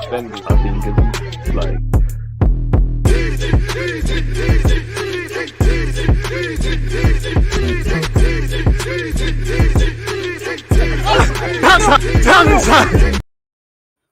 defenders, I think, is like.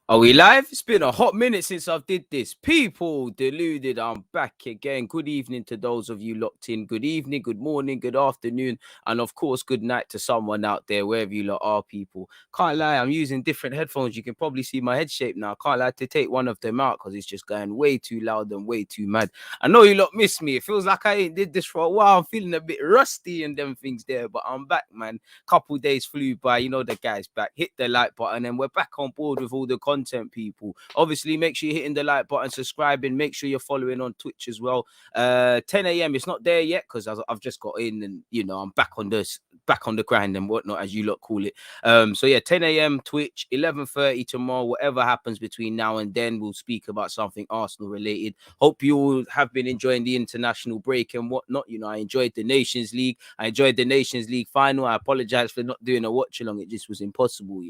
Are we live? It's been a hot minute since I've did this. People, Deluded, I'm back again. Good evening to those of you locked in. Good evening, good morning, good afternoon, and of course, good night to someone out there, wherever you lot are, people. Can't lie, I'm using different headphones. You can probably see my head shape now. Can't lie to take one of them out because it's just going way too loud and way too mad. I know you lot miss me. It feels like I ain't did this for a while. I'm feeling a bit rusty and them things there, but I'm back, man. Couple days flew by. You know the guy's back. Hit the like button and we're back on board with all the content, people. Obviously, make sure you're hitting the like button, subscribing. Make sure you're following on Twitch as well. 10 a.m. It's not there yet because I've just got in and I'm back on the grind and whatnot, as you lot call it. So yeah, 10 a.m. Twitch, 11:30 tomorrow. Whatever happens between now and then, we'll speak about something Arsenal related. Hope you all have been enjoying the international break and whatnot. I enjoyed the Nations League. I enjoyed the Nations League final. I apologize for not doing a watch along. It just was impossible.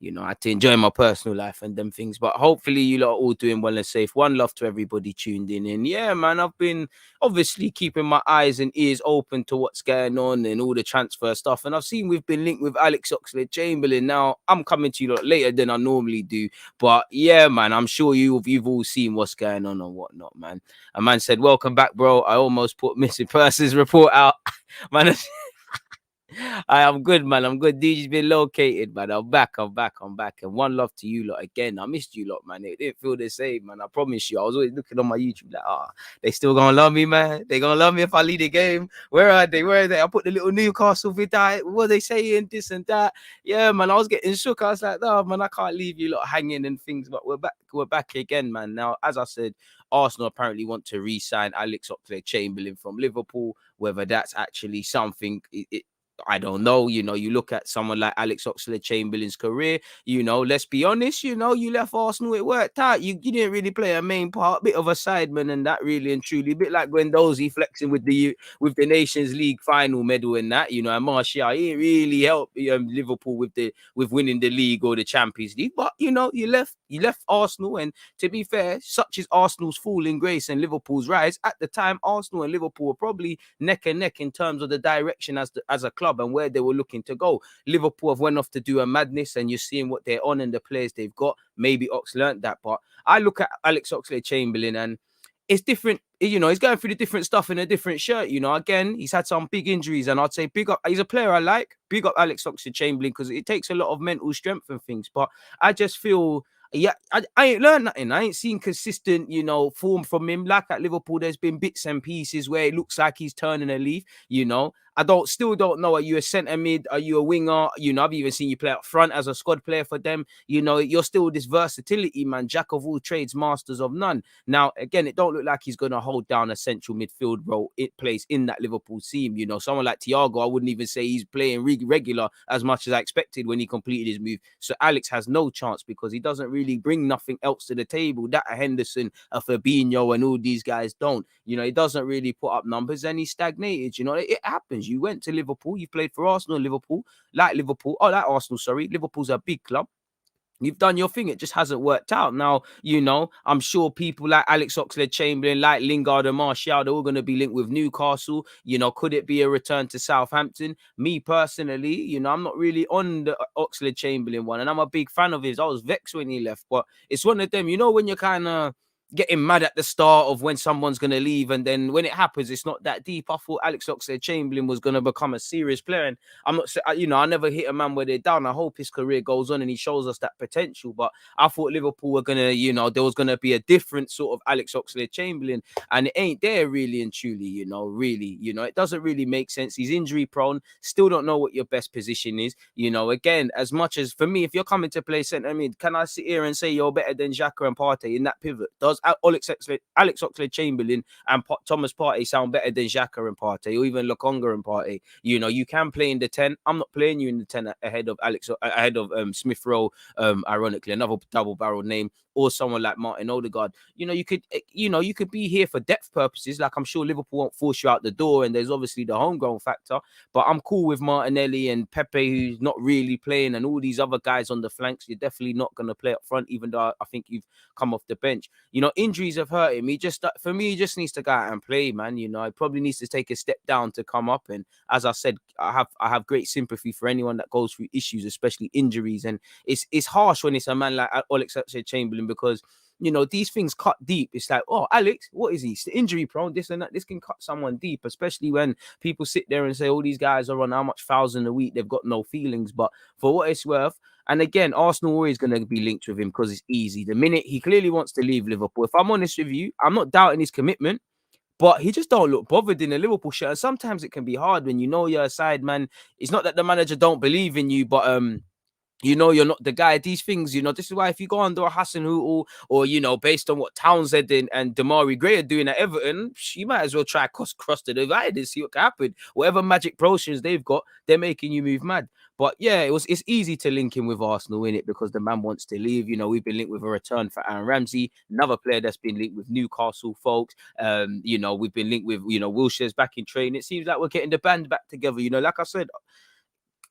I had to enjoy my personal life and them things. But hopefully you lot are all doing well and safe. One love to everybody tuned in. And yeah, man, I've been obviously keeping my eyes and ears open to what's going on and all the transfer stuff. And I've seen we've been linked with Alex Oxlade-Chamberlain. Now, I'm coming to you lot later than I normally do. But yeah, man, I'm sure you've all seen what's going on and whatnot, man. A man said, welcome back, bro. I almost put missing persons report out. Man, I'm good, man. I'm good. DJ's been located, man. I'm back. And one love to you lot again. I missed you lot, man. It didn't feel the same, man. I promise you. I was always looking on my YouTube like, they still gonna love me, man. They gonna love me if I lead the game. Where are they? I put the little Newcastle video. What are they saying? This and that. Yeah, man. I was getting shook. I was like, no, man, I can't leave you lot hanging and things. But we're back. We're back again, man. Now, as I said, Arsenal apparently want to re-sign Alex Oxlade-Chamberlain from Liverpool. Whether that's actually something, I don't know. You look at someone like Alex Oxlade-Chamberlain's career, let's be honest, you left Arsenal, it worked out. You didn't really play a main part, bit of a sideman and that, really and truly. A bit like Guendouzi flexing with the Nations League final medal and that, and Martial, he really helped Liverpool with winning the league or the Champions League. But, you left Arsenal, and to be fair, such is Arsenal's fall in grace and Liverpool's rise. At the time, Arsenal and Liverpool were probably neck and neck in terms of the direction as a club and where they were looking to go. Liverpool have went off to do a madness, and you're seeing what they're on and the players they've got. Maybe Ox learned that, but I look at Alex Oxlade-Chamberlain and it's different. He's going through the different stuff in a different shirt. Again, he's had some big injuries, and I'd say big up. He's a player I like. Big up Alex Oxlade-Chamberlain because it takes a lot of mental strength and things. But I just feel, yeah, I ain't learned nothing. I ain't seen consistent, form from him. Like at Liverpool, there's been bits and pieces where it looks like he's turning a leaf. I still don't know. Are you a centre mid? Are you a winger? I've even seen you play up front as a squad player for them. You're still this versatility, man. Jack of all trades, masters of none. Now, again, it don't look like he's going to hold down a central midfield role. It plays in that Liverpool team. Someone like Thiago, I wouldn't even say he's playing regular as much as I expected when he completed his move. So Alex has no chance because he doesn't really bring nothing else to the table. That a Henderson, a Fabinho, and all these guys don't. He doesn't really put up numbers and he's stagnated. It happens. You went to Liverpool, you played for Arsenal, Liverpool. Liverpool's a big club. You've done your thing. It just hasn't worked out. Now, I'm sure people like Alex Oxlade-Chamberlain, like Lingard and Martial, they're all going to be linked with Newcastle. Could it be a return to Southampton? Me personally, I'm not really on the Oxlade-Chamberlain one, and I'm a big fan of his. I was vexed when he left, but it's one of them, when you're kind of getting mad at the start of when someone's going to leave, and then when it happens, it's not that deep. I thought Alex Oxlade-Chamberlain was going to become a serious player, and I'm not, I never hit a man where they're down. I hope his career goes on and he shows us that potential, but I thought Liverpool were going to, there was going to be a different sort of Alex Oxlade-Chamberlain, and it ain't there really and truly, it doesn't really make sense. He's injury prone, still don't know what your best position is, again, as much as for me, if you're coming to play centre mid, can I sit here and say you're better than Xhaka and Partey in that pivot? does Alex Oxlade-Chamberlain and Thomas Partey sound better than Xhaka and Partey, or even Lokonga and Partey. You know, you can play in the 10. I'm not playing you in the 10 ahead of Smith Rowe, ironically, another double-barreled name, or someone like Martin Odegaard. You know, you could be here for depth purposes. Like, I'm sure Liverpool won't force you out the door, and there's obviously the homegrown factor. But I'm cool with Martinelli and Pepe, who's not really playing, and all these other guys on the flanks. You're definitely not going to play up front, even though I think you've come off the bench. You know, injuries have hurt him. He just needs to go out and play, man. You know, he probably needs to take a step down to come up. And as I said, I have great sympathy for anyone that goes through issues, especially injuries. And it's harsh when it's a man like Alex Oxlade-Chamberlain, because, you know, these things cut deep. It's like, oh, Alex, what is he? He's injury prone, this and that. This can cut someone deep, especially when people sit there and say, oh, these guys are on how much $1,000 a week, they've got no feelings. But for what it's worth, and again, Arsenal always going to be linked with him because it's easy. The minute he clearly wants to leave Liverpool, if I'm honest with you, I'm not doubting his commitment, but he just don't look bothered in a Liverpool shirt. And sometimes it can be hard when you know you're a side man. It's not that the manager don't believe in you, but you know, you're not the guy. These things, you know, this is why if you go under a Hassan Hutel, or, you know, based on what Townsend and Damari Gray are doing at Everton, you might as well try cross the divide and see what can happen. Whatever magic potions they've got, they're making you move mad. But yeah, it's easy to link him with Arsenal in it because the man wants to leave. You know, we've been linked with a return for Aaron Ramsey, another player that's been linked with Newcastle folks. You know, we've been linked with, you know, Wilshere's back in training. It seems like we're getting the band back together. You know, like I said,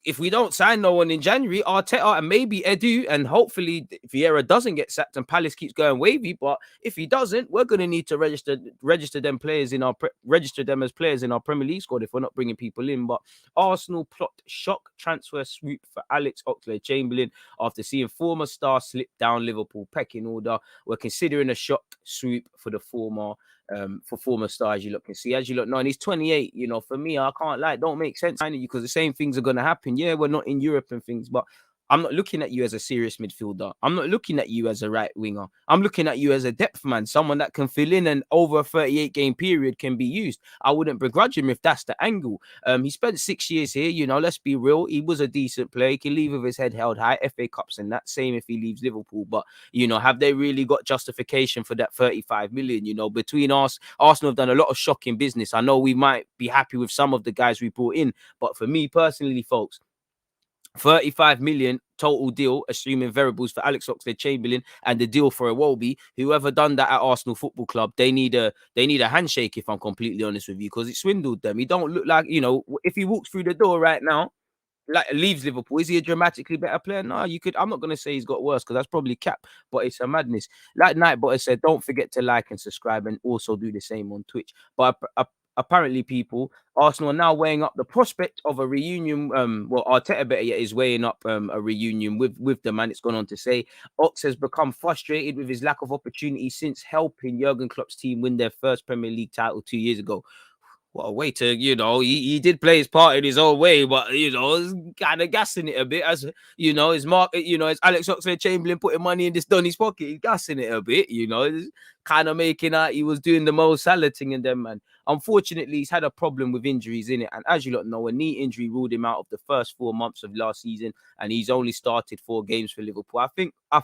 if we don't sign no one in January, Arteta and maybe Edu, and hopefully Vieira doesn't get sacked and Palace keeps going wavy. But if he doesn't, we're going to need to register them as players in our Premier League squad if we're not bringing people in. But Arsenal plot shock transfer swoop for Alex Oxlade-Chamberlain after seeing former star slip down Liverpool pecking order. We're considering a shock swoop for the former star, as you look and see, as you look now, and he's 28. You know, for me, I can't lie, it don't make sense signing you because the same things are going to happen. Yeah, we're not in Europe and things, but I'm not looking at you as a serious midfielder. I'm not looking at you as a right winger. I'm looking at you as a depth man, someone that can fill in and over a 38 game period can be used. I wouldn't begrudge him if that's the angle. He spent 6 years here. You know, let's be real. He was a decent player. He can leave with his head held high. FA Cups and that, same if he leaves Liverpool. But, you know, have they really got justification for that 35 million? You know, between us, Arsenal have done a lot of shocking business. I know we might be happy with some of the guys we brought in, but for me personally, folks, 35 million total deal, assuming variables for Alex Oxlade-Chamberlain and the deal for Iwobi. Whoever done that at Arsenal Football Club, they need a handshake, if I'm completely honest with you, because it swindled them. He don't look like, you know, if he walks through the door right now, like leaves Liverpool, is he a dramatically better player? No, I'm not going to say he's got worse because that's probably cap, but it's a madness. Like Nightbot said, don't forget to like and subscribe and also do the same on Twitch. But apparently, people, Arsenal are now weighing up the prospect of a reunion. Well, Arteta better yet is weighing up a reunion with the man. It's gone on to say Ox has become frustrated with his lack of opportunity since helping Jurgen Klopp's team win their first Premier League title 2 years ago. What a way to, you know, he did play his part in his own way, but, you know, kind of gassing it a bit, as, you know, his market, you know, it's Alex Oxlade-Chamberlain putting money in this Donny's pocket. He's gassing it a bit, you know, kind of making out he was doing the Mo Salah thing and them, man. Unfortunately, he's had a problem with injuries in it, and as you lot know, a knee injury ruled him out of the first 4 months of last season, and he's only started 4 games for Liverpool. I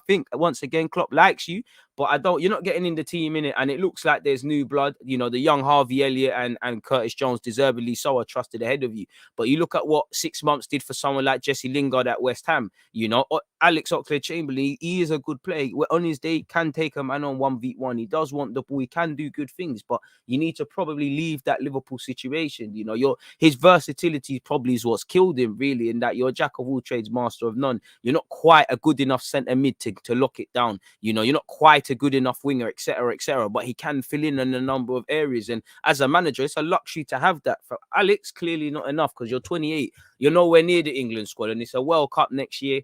think once again, Klopp likes you, but you're not getting in the team in it, and it looks like there's new blood. You know, the young Harvey Elliott and Curtis Jones deservedly so are trusted ahead of you. But you look at what 6 months did for someone like Jesse Lingard at West Ham. You know, Alex Oxlade-Chamberlain, he is a good player. On his day, can take a man on 1v1. He does want the ball. He can do good things, but you need to probably leave that Liverpool situation. You know, his versatility probably is what's killed him, really, in that you're a jack of all trades, master of none. You're not quite a good enough centre mid to lock it down. You know, you're not quite a good enough winger, etc., but he can fill in a number of areas. And as a manager, it's a luxury to have that. For Alex, clearly not enough because you're 28. You're nowhere near the England squad, and it's a World Cup next year.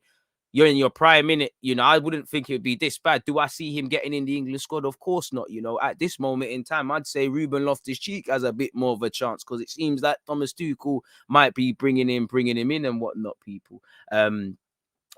You're in your prime in it. You know, I wouldn't think it would be this bad. Do I see him getting in the England squad? Of course not. You know, at this moment in time, I'd say Ruben Loftus-Cheek has a bit more of a chance because it seems that Thomas Tuchel might be bringing him in and whatnot, people.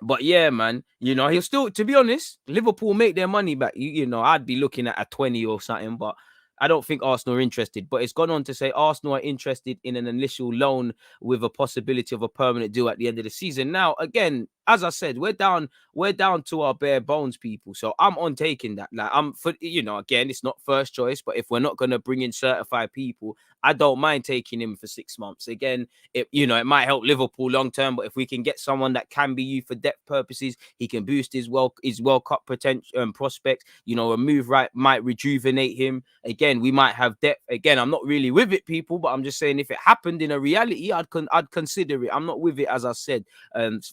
But yeah, man, you know, he'll still, to be honest, Liverpool make their money back. You know, I'd be looking at a 20 or something, but I don't think Arsenal are interested. But it's gone on to say Arsenal are interested in an initial loan with a possibility of a permanent deal at the end of the season. Now, again, as I said, we're down to our bare bones, people. So I'm on taking that. Like I'm for again, it's not first choice, but if we're not gonna bring in certified people, I don't mind taking him for 6 months. Again, it might help Liverpool long term, but if we can get someone that can be used for depth purposes, he can boost his World Cup potential prospects. A move right might rejuvenate him. Again, we might have depth. Again, I'm not really with it, people, but I'm just saying if it happened in a reality, I'd consider it. I'm not with it, as I said.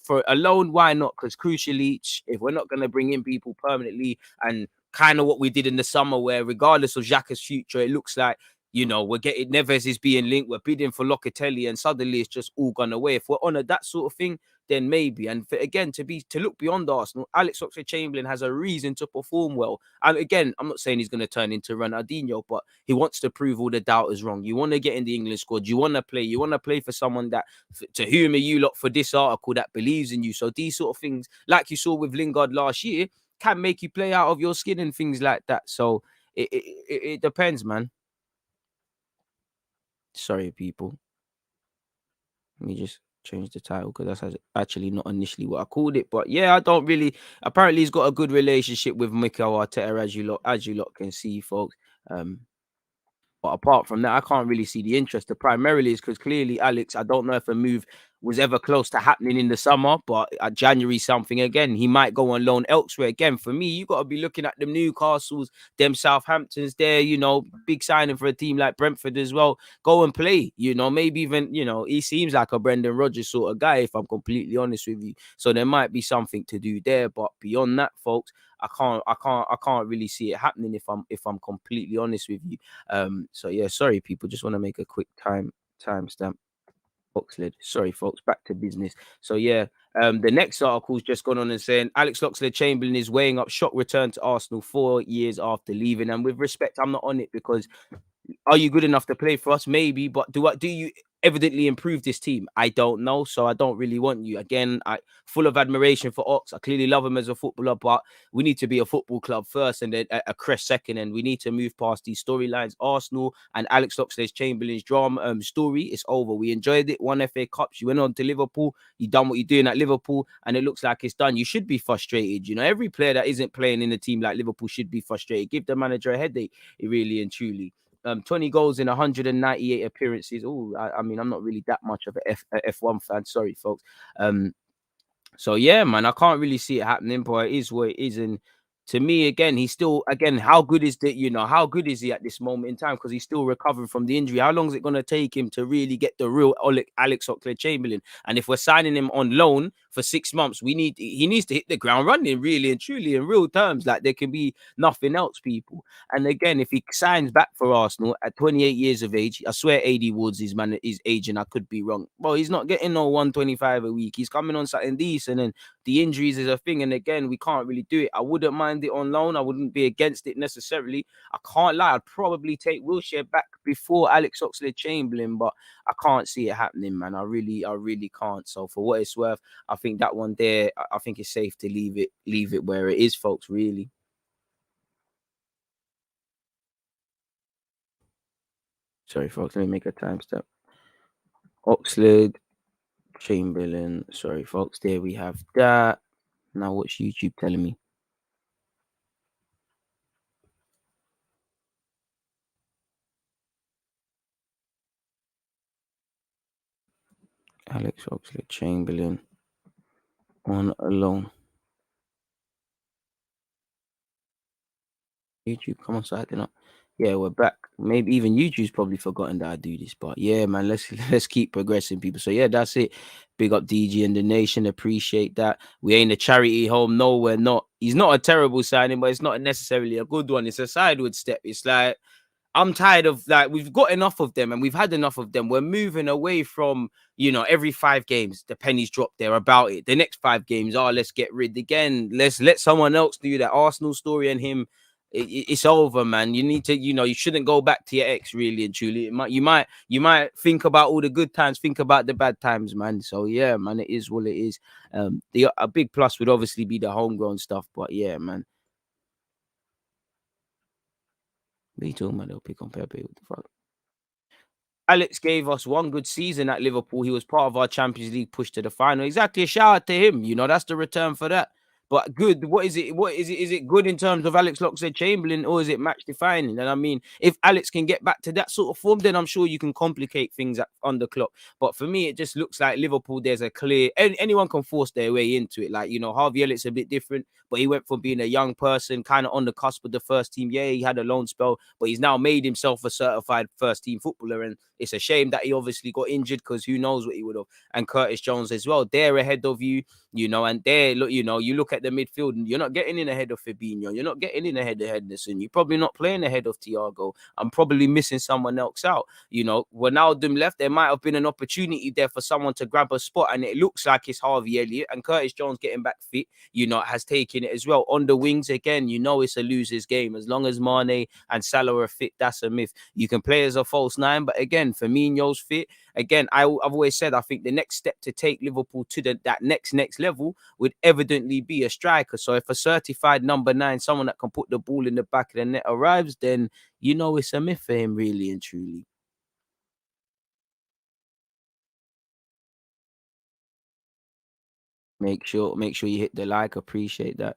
For a loan, why not? Because crucially, if we're not going to bring in people permanently, and kind of what we did in the summer, where regardless of Xhaka's future, it looks like we're getting Neves is being linked, we're bidding for Locatelli, and suddenly it's just all gone away. If we're on that sort of thing, then maybe. And again, to look beyond Arsenal, Alex Oxlade-Chamberlain has a reason to perform well. And again, I'm not saying he's going to turn into Ronaldinho, but he wants to prove all the doubters wrong. You want to get in the England squad. You want to play for someone that to humour you lot for this article that believes in you. So these sort of things, like you saw with Lingard last year, can make you play out of your skin and things like that. So it depends, man. Sorry, people. Let me just change the title because that's actually not initially what I called it. But yeah, I don't really. Apparently, he's got a good relationship with Mikel Arteta, as you lot can see, folks. But apart from that, I can't really see the interest. The primarily is because clearly, Alex, I don't know if a move was ever close to happening in the summer, but at January something again, he might go on loan elsewhere. Again, for me, you got to be looking at them Newcastles, them Southamptons there, big signing for a team like Brentford as well. Go and play, maybe even, he seems like a Brendan Rodgers sort of guy, if I'm completely honest with you. So there might be something to do there. But beyond that, folks, I can't really see it happening if I'm completely honest with you. So yeah, sorry people, just want to make a quick timestamp. Oxlade. Sorry, folks, back to business. So yeah, the next article's just gone on and saying Alex Oxlade-Chamberlain is weighing up shock return to Arsenal 4 years after leaving. And with respect, I'm not on it because are you good enough to play for us? Maybe, but do you evidently improve this team? I don't know, so I don't really want you. Again, I full of admiration for Ox. I clearly love him as a footballer, but we need to be a football club first, and then a crest second, and we need to move past these storylines. Arsenal and Alex Oxlade-Chamberlain's drama story is over. We enjoyed it. Won FA Cups. You went on to Liverpool. You done what you're doing at Liverpool, and it looks like it's done. You should be frustrated. Every player that isn't playing in a team like Liverpool should be frustrated. Give the manager a headache. Really and truly. 20 goals in 198 appearances. Oh, I mean, I'm not really that much of a F1 fan. Sorry, folks. So yeah, man, I can't really see it happening, but it is what it is. And to me, again, he's still how good is how good is he at this moment in time? Because he's still recovering from the injury. How long is it going to take him to really get the real Alex Oxlade-Chamberlain? And if we're signing him on loan for 6 months, he needs to hit the ground running, really and truly, in real terms. Like there can be nothing else, people. And again, if he signs back for Arsenal at 28 years of age, I swear AD Woods is aging. I could be wrong. Well, he's not getting no 125 a week. He's coming on something decent, and the injuries is a thing. And again, we can't really do it. I wouldn't mind it on loan. I wouldn't be against it necessarily. I can't lie. I'd probably take Wilshere back before Alex Oxlade-Chamberlain, but I can't see it happening, man. I really can't. So for what it's worth, I think that one there, I think it's safe to leave it where it is, folks. Really. Sorry, folks. Let me make a timestamp. Oxlade-Chamberlain. Sorry, folks. There we have that. Now, what's YouTube telling me? Alex Oxlade-Chamberlain on a loan. YouTube, come on, so acting up. Yeah, we're back. Maybe even YouTube's probably forgotten that I do this, but yeah, man, let's keep progressing, people. So yeah, that's it. Big up DG and the nation. Appreciate that. We ain't a charity home. No, we're not. He's not a terrible signing, but it's not necessarily a good one. It's a sideward step. It's like I'm tired of we've got enough of them and we've had enough of them. We're moving away from, every 5 games, the pennies drop there about it. The next 5 games, let's get rid again. Let's let someone else do that Arsenal story and him. It's over, man. You need to, you shouldn't go back to your ex, really and truly. You might think about all the good times, think about the bad times, man. So yeah, man, it is what it is. A big plus would obviously be the homegrown stuff, but yeah, man. What are you talking about? They'll pick on Pepe. What the fuck? Alex gave us one good season at Liverpool. He was part of our Champions League push to the final. Exactly. A shout out to him. You know, that's the return for that. But good, what is it? What is it? Is it good in terms of Alex Oxlade-Chamberlain, or is it match defining? And I mean, if Alex can get back to that sort of form, then I'm sure you can complicate things on the clock. But for me, it just looks like Liverpool, there's a clear, anyone can force their way into it. Like, you know, Harvey Elliott's a bit different, but he went from being a young person, kind of on the cusp of the first team. Yeah, he had a loan spell, but he's now made himself a certified first team footballer. And it's a shame that he obviously got injured, because who knows what he would have. And Curtis Jones as well. They're ahead of you, you know, and they're, look, you know, you look at the midfield and you're not getting in ahead of Fabinho. You're not getting in ahead of Henderson. You're probably not playing ahead of Thiago. I'm probably missing someone else out. You know, when Wijnaldum left, there might have been an opportunity there for someone to grab a spot, and it looks like it's Harvey Elliott, and Curtis Jones getting back fit, you know, has taken it as well. On the wings again, you know, it's a loser's game. As long as Mane and Salah are fit, that's a myth. You can play as a false nine, but again, Firmino's fit. Again, I've always said, I think the next step to take Liverpool to that next level would evidently be a striker. So if a certified number 9, someone that can put the ball in the back of the net, arrives, then you know it's a myth for him, really and truly. Make sure you hit the like. Appreciate that.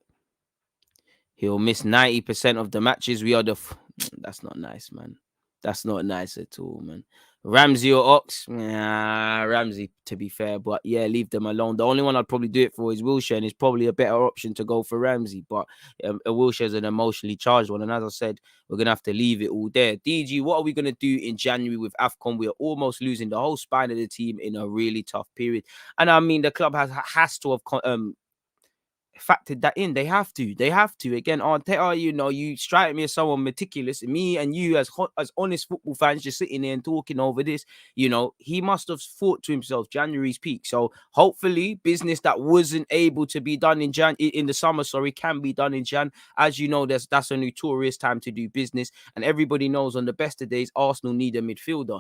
He'll miss 90% of the matches. We are that's not nice, man. That's not nice at all, man. Ramsey or Ox? Nah, Ramsey, to be fair. But yeah, leave them alone. The only one I'd probably do it for is Wilshere, and it's probably a better option to go for Ramsey. But Wilshere's an emotionally charged one. And as I said, we're going to have to leave it all there. DG, what are we going to do in January with AFCON? We're almost losing the whole spine of the team in a really tough period. And I mean, the club has to have factored that in. They have to. Again, Arteta, you know, you strike me as someone meticulous. Me and you, as honest football fans, just sitting there and talking over this, you know, he must have thought to himself, January's peak. So hopefully, business that wasn't able to be done in the summer, can be done in Jan. As you know, that's a notorious time to do business, and everybody knows on the best of days, Arsenal need a midfielder.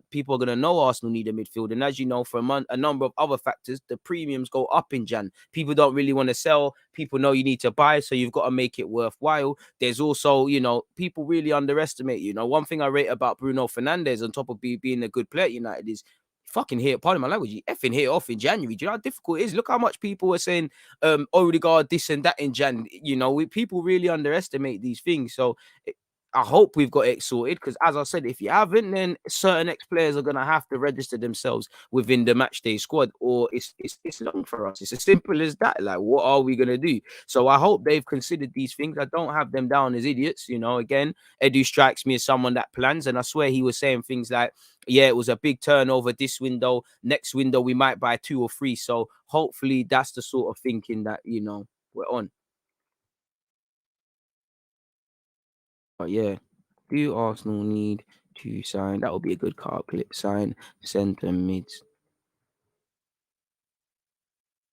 People are going to know Arsenal need a midfielder, and as you know, for a number of other factors, the premiums go up in Jan. People don't really want to sell. People know you need to buy, so you've got to make it worthwhile. There's also, you know, people really underestimate, you know, one thing I rate about Bruno Fernandes, on top of being a good player at United, is fucking hit, pardon my language, he effing hit off in January. Do you know how difficult it is? Look how much people were saying Odegaard this and that in Jan. You know, people really underestimate these things. So I hope we've got it sorted, because as I said, if you haven't, then certain ex-players are going to have to register themselves within the matchday squad, or it's long for us. It's as simple as that. Like, what are we going to do? So I hope they've considered these things. I don't have them down as idiots. You know, again, Edu strikes me as someone that plans, and I swear he was saying things like, yeah, it was a big turnover this window. Next window, we might buy 2 or 3. So hopefully that's the sort of thinking that, you know, we're on. But yeah, do Arsenal need to sign? That would be a good card clip. Sign centre mids.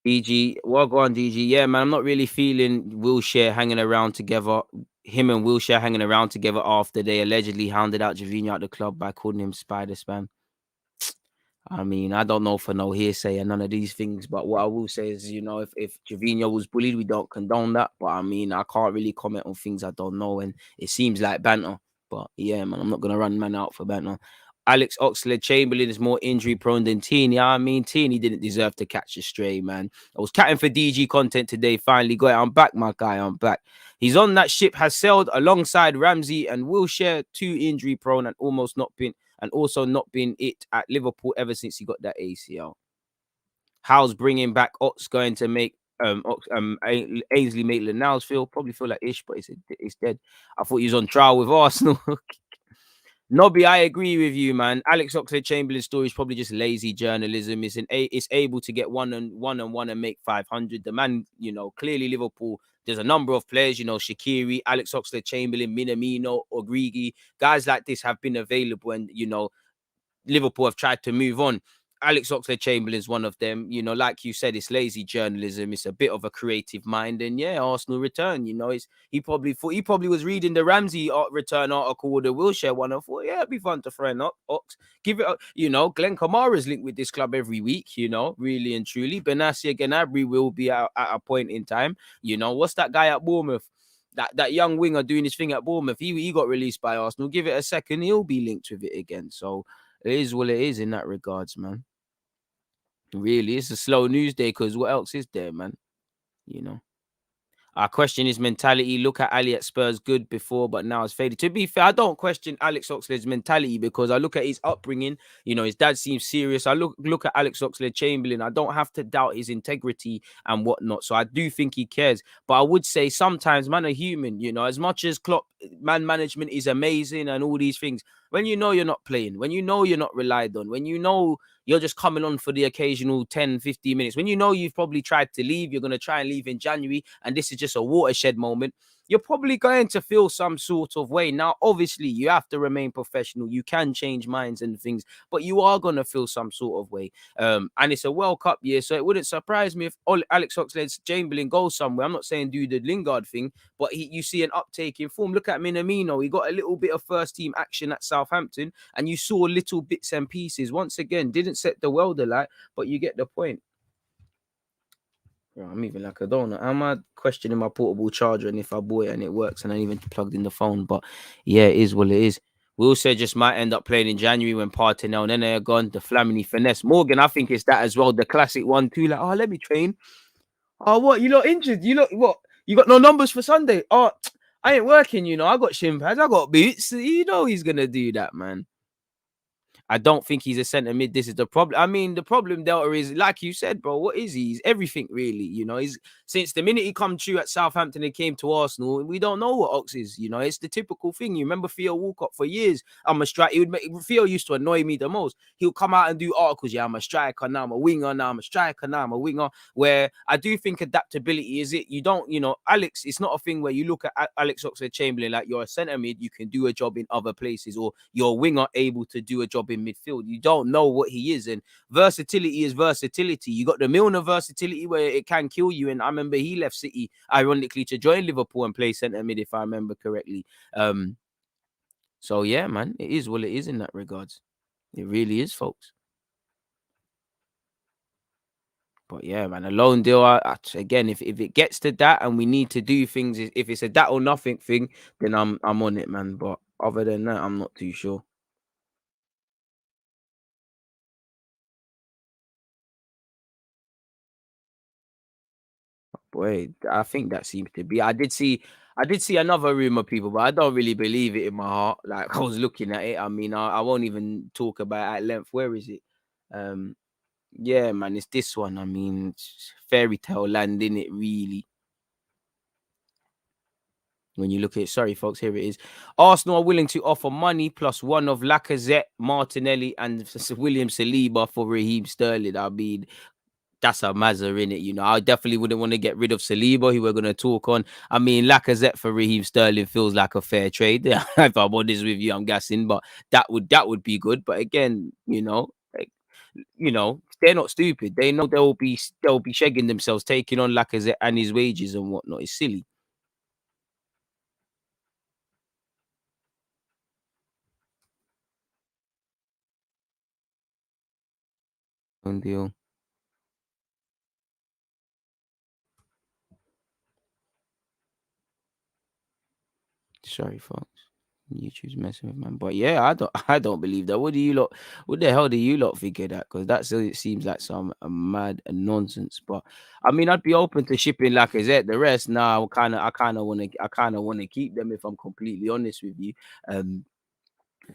DG, well, go on, DG. Yeah, man, I'm not really feeling Wilshere hanging around together. Him and Wilshere hanging around together after they allegedly hounded out Javinho out the club by calling him Spider Spam. I mean, I don't know for no hearsay and none of these things, but what I will say is, you know, if Javinho was bullied, we don't condone that. But I mean, I can't really comment on things I don't know, and it seems like banter. But yeah, man, I'm not gonna run man out for banter. Alex Oxlade-Chamberlain is more injury prone than Teeny. I mean, Teeny didn't deserve to catch a stray, man. I was catting for DG content today. Finally got it. I'm back, my guy. I'm back. He's on that ship, has sailed alongside Ramsey and Wilshere, 2 injury prone and also not been it at Liverpool ever since he got that ACL. How's bringing back Ox going to make Ainsley Maitland-Niles probably feel like ish, but it's dead. I thought he was on trial with Arsenal. Nobby, I agree with you, man. Alex Oxlade-Chamberlain's story is probably just lazy journalism. It's able to get one and one and make 500. The man, you know, clearly Liverpool. There's a number of players, you know, Shaqiri, Alex Oxlade-Chamberlain, Minamino, Origi, guys like this have been available, and you know, Liverpool have tried to move on. Alex Oxlade-Chamberlain is one of them. You know, like you said, it's lazy journalism. It's a bit of a creative mind, and yeah, Arsenal return. You know, he probably was reading the Ramsey return article or the Wilshere one. I thought, yeah, it'd be fun to friend Ox. Give it, you know, Glenn Kamara's linked with this club every week. You know, really and truly, Benassi Gnabry will be at a point in time. You know, what's that guy at Bournemouth? That young winger doing his thing at Bournemouth, he got released by Arsenal. Give it a second, he'll be linked with it again. So it is what it is in that regards, man. Really, it's a slow news day because what else is there, man? You know. I question his mentality. Look at Ali at Spurs, good before, but now it's faded. To be fair, I don't question Alex Oxlade's mentality because I look at his upbringing. You know, his dad seems serious. I look at Alex Oxlade-Chamberlain. I don't have to doubt his integrity and whatnot. So I do think he cares. But I would say sometimes, man, are human. You know, as much as Klopp, man management is amazing and all these things. When you know you're not playing, when you know you're not relied on, when you know you're just coming on for the occasional 10, 15 minutes. When you know you've probably tried to leave, you're going to try and leave in January, and this is just a watershed moment, you're probably going to feel some sort of way. Now, obviously, you have to remain professional. You can change minds and things, but you are going to feel some sort of way. And it's a World Cup year, so it wouldn't surprise me if Alex Oxlade-Chamberlain goes somewhere. I'm not saying do the Lingard thing, but you see an uptake in form. Look at Minamino. He got a little bit of first-team action at Southampton, and you saw little bits and pieces. Once again, didn't set the world alight, but you get the point. I'm even like a donut. Am I questioning my portable charger and if I bought it and it works and I even plugged in the phone? But yeah, it is what it is. Will said just might end up playing in January when Martinelli and then they're gone. The Flamini finesse. Morgan, I think it's that as well. The classic one too. Like, oh, let me train. Oh, what? You lot injured? You lot what? You got no numbers for Sunday? Oh, I ain't working, you know. I got shin pads. I got boots. You know he's gonna do that, man. I don't think he's a centre mid. This is the problem. I mean, the problem, Delta, is like you said, bro. What is he? He's everything, really. You know, he's since the minute he come true at Southampton and came to Arsenal, we don't know what Ox is. You know, it's the typical thing. You remember Theo Walcott for years. I'm a striker. Theo used to annoy me the most. He'll come out and do articles. Yeah, I'm a striker now. I'm a winger now. I'm a striker now. I'm a winger. Where I do think adaptability is it. You don't, you know, Alex. It's not a thing where you look at Alex Oxlade-Chamberlain like you're a centre mid. You can do a job in other places, or you're a winger able to do a job in midfield. You don't know what he is, and versatility is versatility. You got the Milner versatility where it can kill you, and I remember he left City ironically to join Liverpool and play centre mid, if I remember correctly. So yeah, man, it is what it is in that regards. It really is, folks. But yeah, man, a loan deal. Again, if it gets to that and we need to do things, if it's a that or nothing thing, then I'm on it, man. But other than that, I'm not too sure. Boy, I think that seems to be. I did see another rumor, people, but I don't really believe it in my heart. Like I was looking at it. I mean, I won't even talk about it at length. Where is it? Um, yeah, man, it's this one. I mean, it's fairy tale land, in it, really. When you look at it, sorry, folks, here it is. Arsenal are willing to offer money plus one of Lacazette, Martinelli, and William Saliba for Raheem Sterling. I mean, that's a mazza in it, you know. I definitely wouldn't want to get rid of Saliba, who we're going to talk on. I mean, Lacazette for Raheem Sterling feels like a fair trade. If I'm honest with you, I'm guessing, but that would be good. But again, you know, they're not stupid. They know they'll be shagging themselves, taking on Lacazette and his wages and whatnot. It's silly. Deal. Sorry, folks. YouTube's messing with man. But yeah, I don't believe that. What the hell do you lot figure that? Because it seems like some mad nonsense. But I mean, I'd be open to shipping Lacazette. The rest, now I kinda wanna keep them if I'm completely honest with you.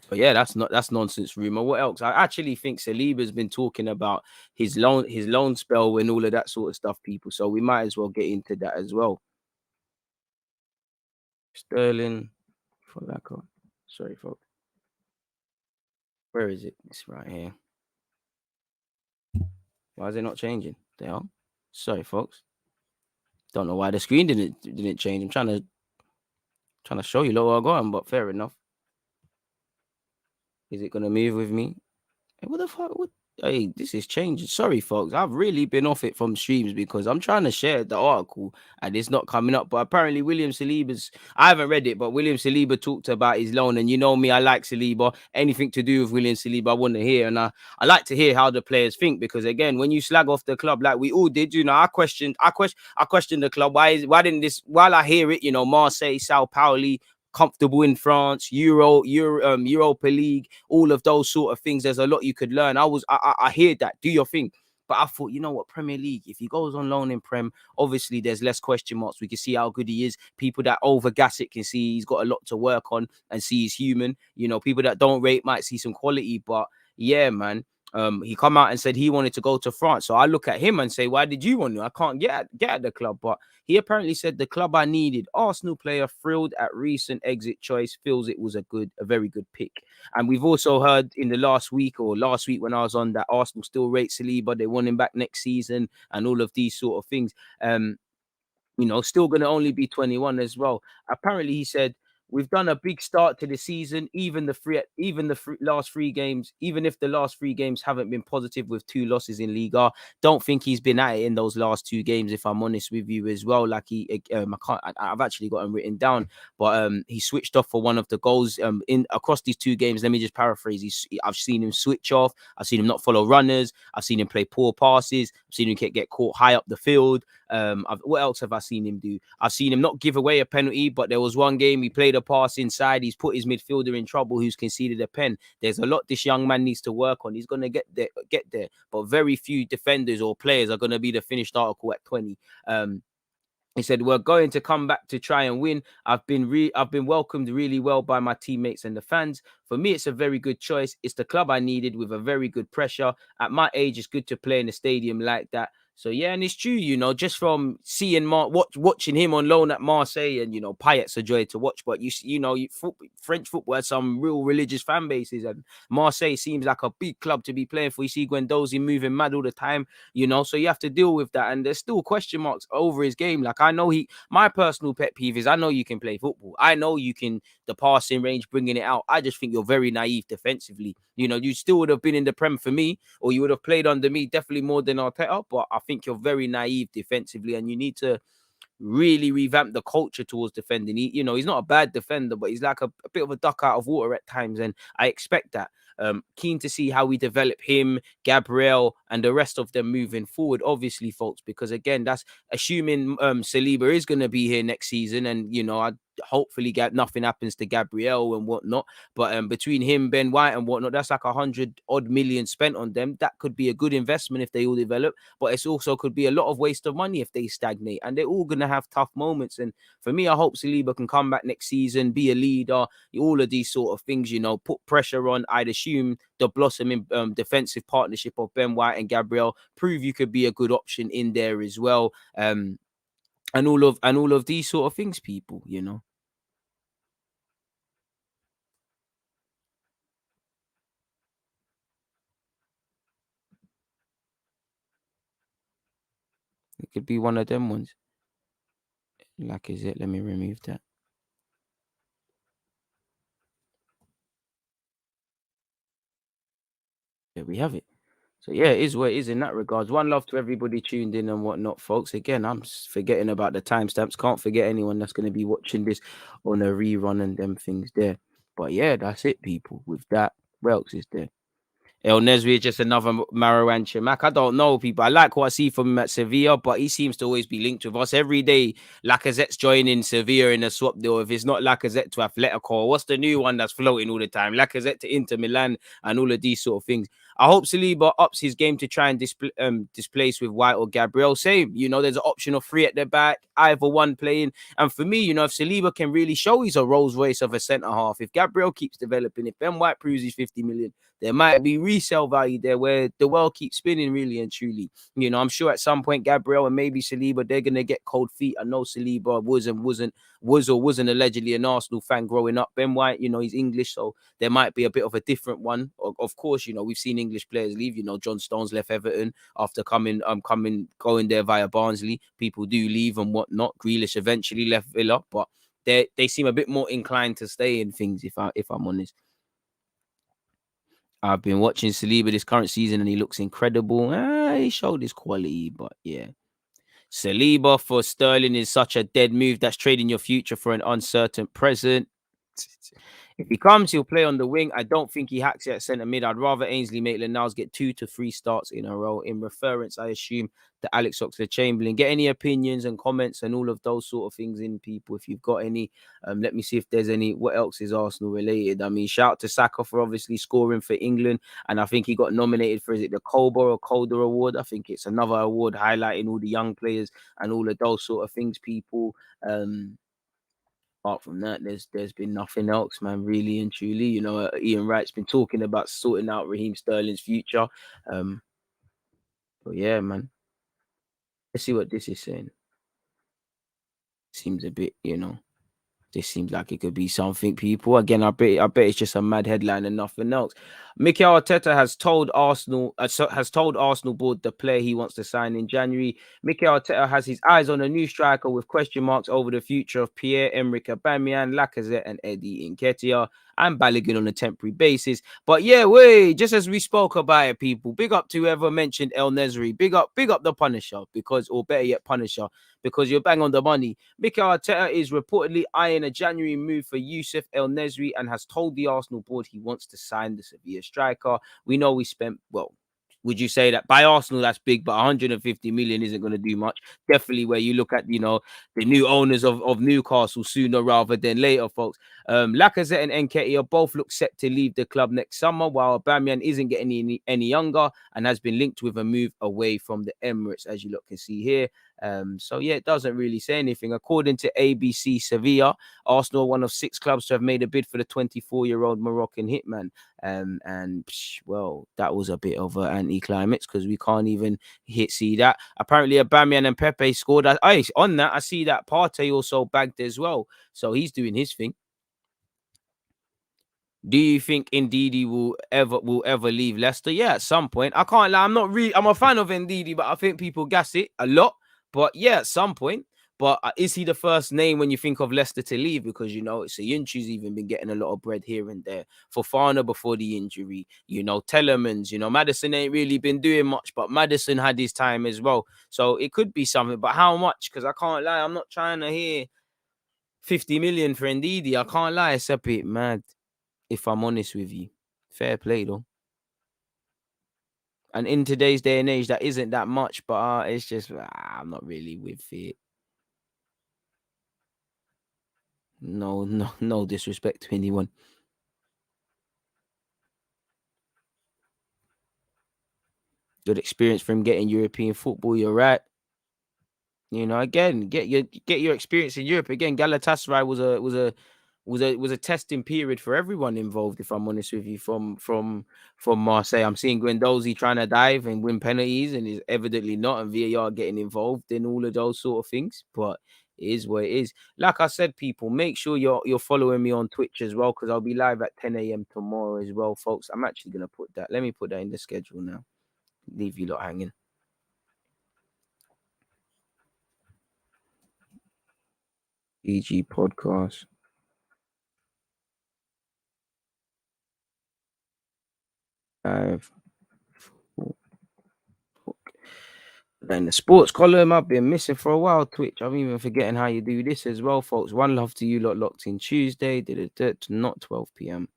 But yeah, that's nonsense rumor. What else? I actually think Saliba's been talking about his loan spell and all of that sort of stuff, people. So we might as well get into that as well. Sterling for LACA. Sorry, folks. Where is it? It's right here. Why is it not changing? They are. Sorry, folks. Don't know why the screen didn't change. I'm trying to show you what I got, but fair enough. Is it gonna move with me? Hey, what the fuck? Hey, this is changing. Sorry, folks. I've really been off it from streams because I'm trying to share the article and it's not coming up. But apparently, I haven't read it, but William Saliba talked about his loan. And you know me, I like Saliba. Anything to do with William Saliba, I want to hear. And I like to hear how the players think because, again, when you slag off the club like we all did, you know, I questioned the club. Why didn't this, while I hear it, you know, Marseille, Sao Paulo, comfortable in France, Europa League, all of those sort of things. There's a lot you could learn. I hear that. Do your thing. But I thought, you know what, Premier League, if he goes on loan in Prem, obviously there's less question marks. We can see how good he is. People that overgas it can see he's got a lot to work on and see he's human. You know, people that don't rate might see some quality. But yeah, man, he come out and said he wanted to go to France. So I look at him and say, why did you want to? I can't get at the club. But he apparently said the club I needed, Arsenal player, thrilled at recent exit choice, feels it was a very good pick. And we've also heard in the last week when I was on that Arsenal still rate Saliba. They want him back next season and all of these sort of things. You know, still going to only be 21 as well. Apparently, he said, we've done a big start to the season. Last three games, even if the last three games haven't been positive with 2 losses in Liga, don't think he's been at it in those last 2 games, if I'm honest with you as well. Like I've actually got him written down, but he switched off for one of the goals in across these 2 games. Let me just paraphrase. I've seen him switch off. I've seen him not follow runners. I've seen him play poor passes. I've seen him get caught high up the field. What else have I seen him do? I've seen him not give away a penalty, but there was one game he played a pass inside. He's put his midfielder in trouble who's conceded a pen. There's a lot this young man needs to work on. He's going to get there. But very few defenders or players are going to be the finished article at 20. He said, we're going to come back to try and win. I've been welcomed really well by my teammates and the fans. For me, it's a very good choice. It's the club I needed with a very good pressure. At my age, it's good to play in a stadium like that. So, yeah, and it's true, you know, just from seeing watching him on loan at Marseille, and, you know, Payet's a joy to watch. But, French football has some real religious fan bases, and Marseille seems like a big club to be playing for. You see Guendouzi moving mad all the time, you know, so you have to deal with that. And there's still question marks over his game. Like, my personal pet peeve is I know you can play football. I know you can, the passing range, bringing it out. I just think you're very naive defensively. You know, you still would have been in the Prem for me, or you would have played under me definitely more than Arteta, but I think you're very naive defensively, and you need to really revamp the culture towards defending. He's not a bad defender, but he's like a bit of a duck out of water at times, and I expect that. Keen to see how we develop him, Gabriel, and the rest of them moving forward, obviously, folks, because again, that's assuming Saliba is going to be here next season, and I hopefully nothing happens to Gabriel and whatnot. But between him, Ben White, and whatnot, that's like 100-odd million spent on them. That could be a good investment if they all develop, but it's also could be a lot of waste of money if they stagnate, and they're all going to have tough moments. And for me, I hope Saliba can come back next season, be a leader, all of these sort of things, put pressure on. I'd assume the blossoming defensive partnership of Ben White and Gabriel prove you could be a good option in there as well. And all of these sort of things, people, It could be one of them ones. Like, is it? Let me remove that. There we have it. So yeah, it is what it is in that regards. One love to everybody tuned in and whatnot, folks. Again, I'm forgetting about the timestamps. Can't forget anyone that's going to be watching this on a rerun and them things there. But yeah, that's it, people. With that, what else is there? El Nesri is just another Marouane Chamakh. I don't know, people. I like what I see from him at Sevilla, but he seems to always be linked with us. Every day, Lacazette's joining Sevilla in a swap deal. If it's not Lacazette to Atletico, what's the new one that's floating all the time? Lacazette to Inter Milan and all of these sort of things. I hope Saliba ups his game to try and displace with White or Gabriel. Same, there's an option of 3 at the back, either one playing. And for me, if Saliba can really show he's a Rolls Royce of a centre-half, if Gabriel keeps developing, if Ben White proves he's 50 million, there might be resale value there where the world keeps spinning, really and truly. I'm sure at some point Gabriel and maybe Saliba, they're gonna get cold feet. I know Saliba wasn't allegedly an Arsenal fan growing up. Ben White, he's English, so there might be a bit of a different one. Of course, we've seen English players leave. John Stones left Everton after going there via Barnsley. People do leave and whatnot. Grealish eventually left Villa, but they seem a bit more inclined to stay in things, if I'm honest. I've been watching Saliba this current season and he looks incredible. He showed his quality, but yeah. Saliba for Sterling is such a dead move. That's trading your future for an uncertain present. If he comes, he'll play on the wing. I don't think he hacks it at centre mid. I'd rather Ainsley Maitland-Niles get 2 to 3 starts in a row. In reference, I assume, to Alex Oxlade-Chamberlain. Get any opinions and comments and all of those sort of things in, people. If you've got any, let me see if there's any. What else is Arsenal related? I mean, shout out to Saka for obviously scoring for England, and I think he got nominated for, is it the Calder Award? I think it's another award highlighting all the young players and all of those sort of things, people. Apart from that, there's been nothing else, man. Really and truly, Ian Wright's been talking about sorting out Raheem Sterling's future. But yeah, man. Let's see what this is saying. Seems a bit, this seems like it could be something, people. Again, I bet it's just a mad headline and nothing else. Mikel Arteta has told Arsenal board the player he wants to sign in January. Mikel Arteta has his eyes on a new striker with question marks over the future of Pierre-Emerick Aubameyang, Lacazette, and Eddie Nketiah, and Balogun on a temporary basis. But yeah, wait, just as we spoke about it, people, big up to whoever mentioned El Nesri. Big up the Punisher, or better yet, Punisher, because you're bang on the money. Mikel Arteta is reportedly eyeing a January move for Youssef El Nesri and has told the Arsenal board he wants to sign the Sevilla striker. We know we spent, well, would you say that by Arsenal that's big, but 150 million isn't going to do much? Definitely where you look at, the new owners of Newcastle sooner rather than later, folks. Lacazette and Nketiah both look set to leave the club next summer, while Aubameyang isn't getting any younger and has been linked with a move away from the Emirates, as you look can see here. So yeah, it doesn't really say anything. According to ABC Sevilla, Arsenal are one of 6 clubs to have made a bid for the 24-year-old Moroccan hitman. Well, that was a bit of an anti-climax because we can't even see that. Apparently, Aubameyang and Pepe scored. On that, I see that Partey also bagged as well, so he's doing his thing. Do you think Ndidi will ever leave Leicester? Yeah, at some point. I can't lie. I'm a fan of Ndidi, but I think people gas it a lot. But yeah, at some point. But is he the first name when you think of Leicester to leave? Because, Sayunchu's even been getting a lot of bread here and there. Fofana before the injury, Telemans, Maddison ain't really been doing much, but Maddison had his time as well. So it could be something, but how much? Because I can't lie. I'm not trying to hear 50 million for Ndidi. I can't lie. It's a bit mad, if I'm honest with you. Fair play, though. And in today's day and age, that isn't that much, but it's just, I'm not really with it. No disrespect to anyone. Good experience for him getting European football. You're right. Again, get your experience in Europe. Again, Galatasaray was a testing period for everyone involved. If I'm honest with you, from Marseille, I'm seeing Guendouzi trying to dive and win penalties, and is evidently not, and VAR getting involved in all of those sort of things. But it is what it is. Like I said, people, make sure you're following me on Twitch as well, because I'll be live at 10 a.m. tomorrow as well, folks. I'm actually gonna put that. Let me put that in the schedule now. Leave you lot hanging. EG podcast. In the sports column, I've been missing for a while. Twitch, I'm even forgetting how you do this as well, folks. One love to you lot locked in Tuesday. Did it not 12 p.m.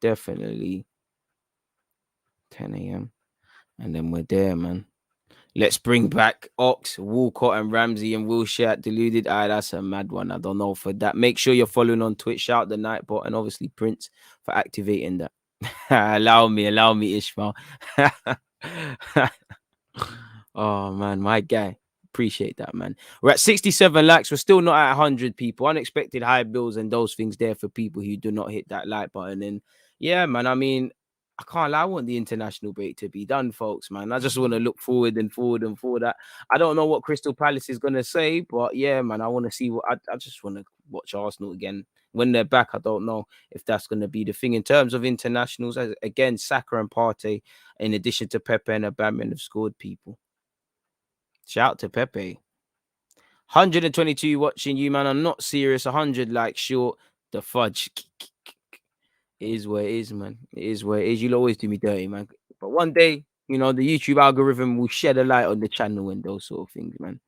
Definitely 10 a.m. And then we're there, man. Let's bring back Ox, Walcott, and Ramsey and Wilshere at Deluded. That's a mad one. I don't know for that. Make sure you're following on Twitch. Shout out the Nightbot and obviously Prince for activating that. allow me, Ishmael. Oh man, my guy. Appreciate that, man. We're at 67 likes. We're still not at 100 people. Unexpected high bills and those things there for people who do not hit that like button. And yeah, man, I mean, I can't lie. I want the international break to be done, folks, man. I just want to look forward and forward and forward. I don't know what Crystal Palace is going to say, but yeah, man, I want to see I just want to watch Arsenal again. When they're back, I don't know if that's going to be the thing. In terms of internationals, again, Saka and Partey, in addition to Pepe and Aubameyang, have scored, people. Shout out to Pepe. 122 watching you, man. I'm not serious. 100 likes short. The fudge. It is what it is, man. It is what it is. You'll always do me dirty, man. But one day, the YouTube algorithm will shed a light on the channel and those sort of things, man.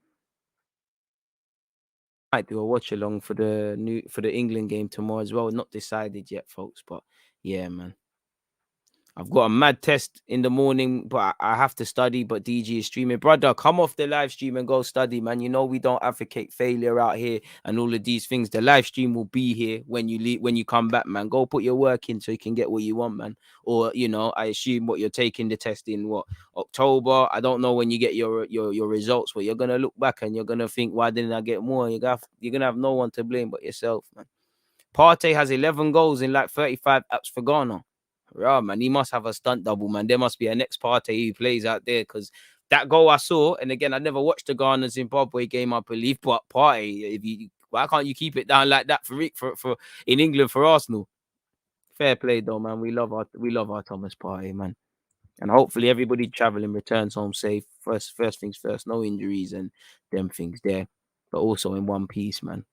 Might do a watch along for the England game tomorrow as well. Not decided yet, folks. But yeah, man. I've got a mad test in the morning, but I have to study. But DG is streaming. Brother, come off the live stream and go study, man. You know we don't advocate failure out here and all of these things. The live stream will be here when you leave, when you come back, man. Go put your work in so you can get what you want, man. Or, you know, I assume what you're taking the test in, what, October? I don't know when you get your results, but you're going to look back and you're going to think, why didn't I get more? You're going to have no one to blame but yourself, man. Partey has 11 goals in like 35 apps for Ghana. Yeah, man, he must have a stunt double, man. There must be a next Partey who plays out there because that goal I saw, and again, I never watched the Ghana Zimbabwe game, I believe, but Partey, why can't you keep it down like that for in England for Arsenal? Fair play though, man. We love our Thomas Partey, man, and hopefully everybody traveling returns home safe. First things first, no injuries and them things there, but also in one piece, man.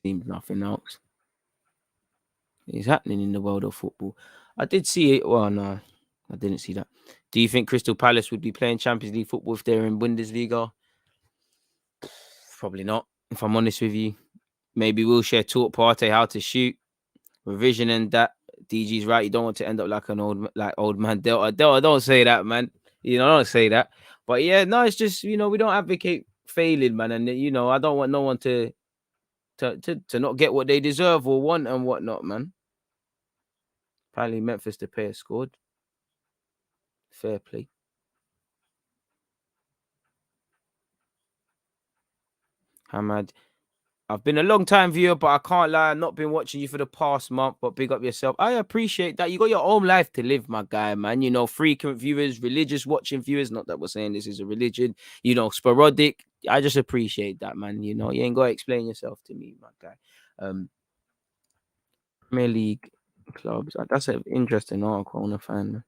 Seems nothing else is happening in the world of football. I did see it. Well, no, I didn't see that. Do you think Crystal Palace would be playing Champions League football if they're in Bundesliga? Probably not, if I'm honest with you. Maybe Wilshere taught Partey how to shoot. Revision and that. DG's right. You don't want to end up like an old man. Delta, don't say that, man. You know, don't say that. But yeah, no, it's just, you know, we don't advocate failing, man. And, you know, I don't want no one to not get what they deserve or want and whatnot, man. Apparently Memphis Depay scored. Fair play. Hamad, I've been a long time viewer, but I can't lie, I've not been watching you for the past month, but big up yourself. I appreciate that. You got your own life to live, my guy, man. You know, frequent viewers, religious watching viewers. Not that we're saying this is a religion, you know, sporadic. I just appreciate that, man. You know, you ain't got to explain yourself to me, my guy. Premier League clubs. That's an interesting article on the fan, man.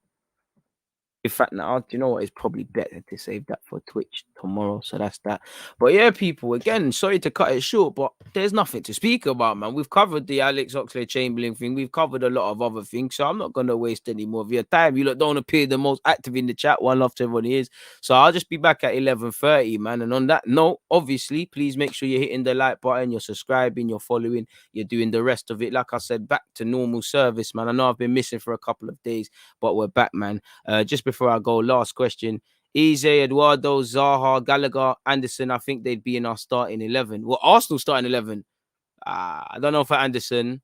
In fact, now, do you know what? It's probably better to save that for Twitch tomorrow. So that's that. But yeah, people, again, sorry to cut it short, but there's nothing to speak about, man. We've covered the Alex Oxlade-Chamberlain thing. We've covered a lot of other things. So I'm not going to waste any more of your time. You lot don't appear the most active in the chat. One love to everyone who is. So I'll just be back at 11:30, man. And on that note, obviously, please make sure you're hitting the like button, you're subscribing, you're following, you're doing the rest of it. Like I said, back to normal service, man. I know I've been missing for a couple of days, but we're back, man. Just before I go, last question. Eze, Eduardo, Zaha, Gallagher, Anderson, I think they'd be in our starting 11. Well, Arsenal starting 11. I don't know for Anderson.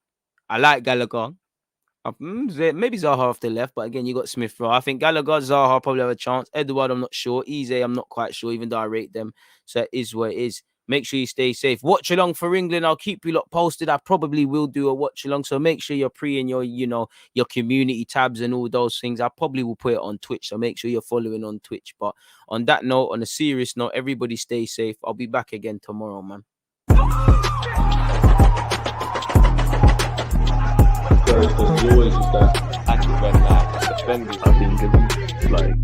I like Gallagher. Maybe Zaha off the left, but again, you got Smith Rowe. I think Gallagher, Zaha probably have a chance. Eduardo, I'm not sure. Eze, I'm not quite sure, even though I rate them. So it is what it is. Make sure you stay safe. Watch along for England. I'll keep you lot posted. I probably will do a watch along. So make sure you're in your, you know, your community tabs and all those things. I probably will put it on Twitch. So make sure you're following on Twitch. But on that note, on a serious note, everybody stay safe. I'll be back again tomorrow, man. There's always that active red line defending. I think it's like